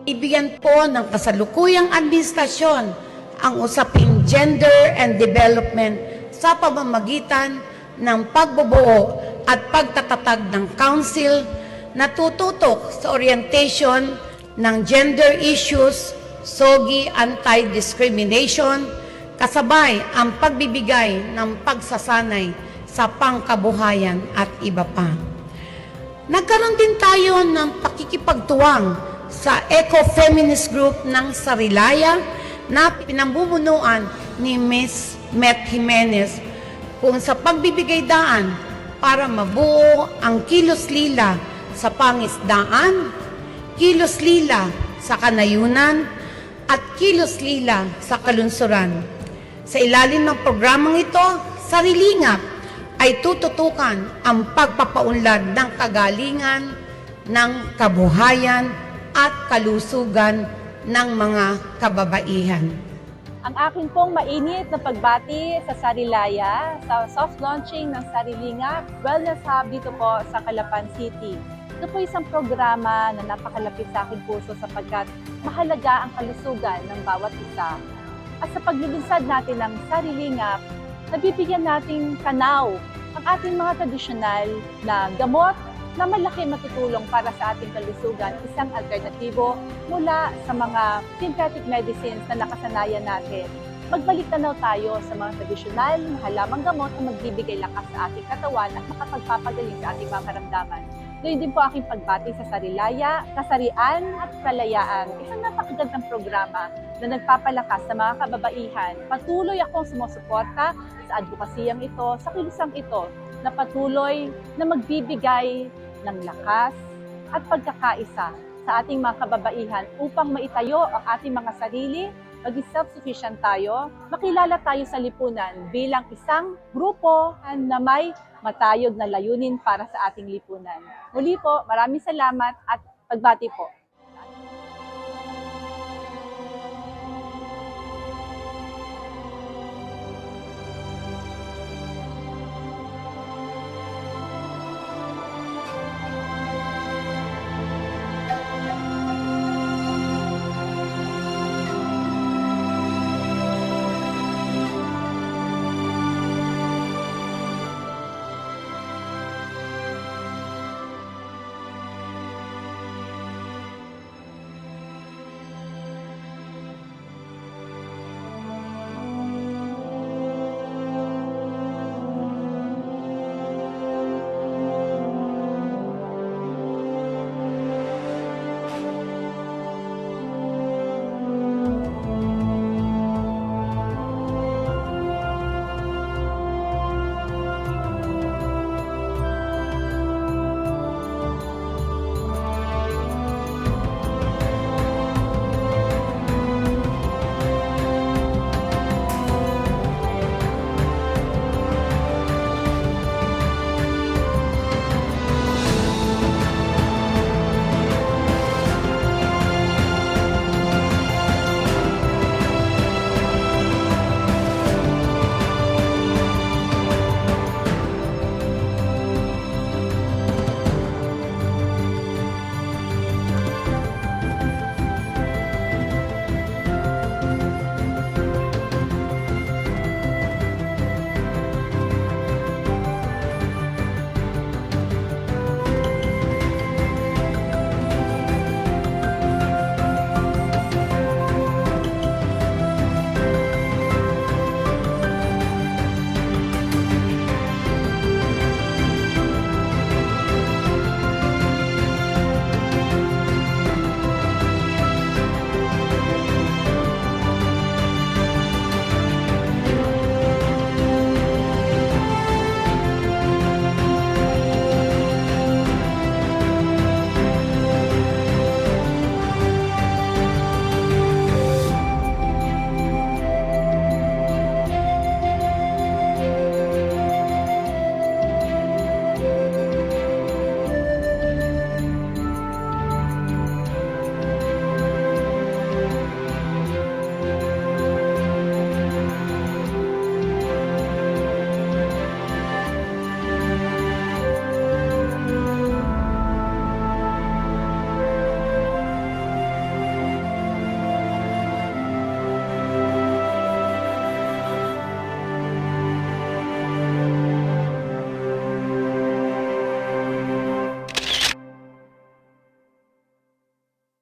Ibigyan po ng kasalukuyang administrasyon ang usaping gender and development sa pamamagitan ng pagbubuo at pagtatatag ng council na tututok sa orientation ng gender issues, SOGI anti-discrimination, kasabay ang pagbibigay ng pagsasanay sa pangkabuhayan at iba pa. Nagkaroon din tayo ng pakikipagtuwang sa eco-feminist group ng Sarilaya na pinamumunuan ni Ms. Met Jimenez kung sa pagbibigay daan para mabuo ang kilos lila sa pangisdaan, kilos lila sa kanayunan, at kilos lila sa kalunsuran. Sa ilalim ng programang ito, Sarilingap ay tututukan ang pagpapaunlad ng kagalingan, ng kabuhayan at kalusugan ng mga kababaihan. Ang akin pong mainit na pagbati sa Sarilaya sa soft launching ng Sarilingap Wellness Hub dito po sa Calapan City. Ito po isang programa na napakalapit sa aking puso sapagkat mahalaga ang kalusugan ng bawat isa. At sa paglulunsad natin ng Sarilingap, nabibigyan nating tanaw ang ating mga tradisyonal na gamot na malaki matutulong para sa ating kalusugan, isang alternatibo mula sa mga synthetic medicines na nakasanayan natin. Magbalik tanaw tayo sa mga tradisyonal na halamang gamot na magbibigay lakas sa ating katawan at makapagpapagaling sa ating mga karamdaman. Gayun din po aking pagbati sa Sarilaya, Kasarian at Kalayaan. Isang napakagandang programa na nagpapalakas sa mga kababaihan. Patuloy akong sumusuporta sa advokasiyang ito, sa kilusang ito, na patuloy na magbibigay ng lakas at pagkakaisa sa ating mga kababaihan upang maitayo ang ating mga sarili, maging self-sufficient tayo, makilala tayo sa lipunan bilang isang grupo na may matayog na layunin para sa ating lipunan. Muli po, maraming salamat at pagbati po.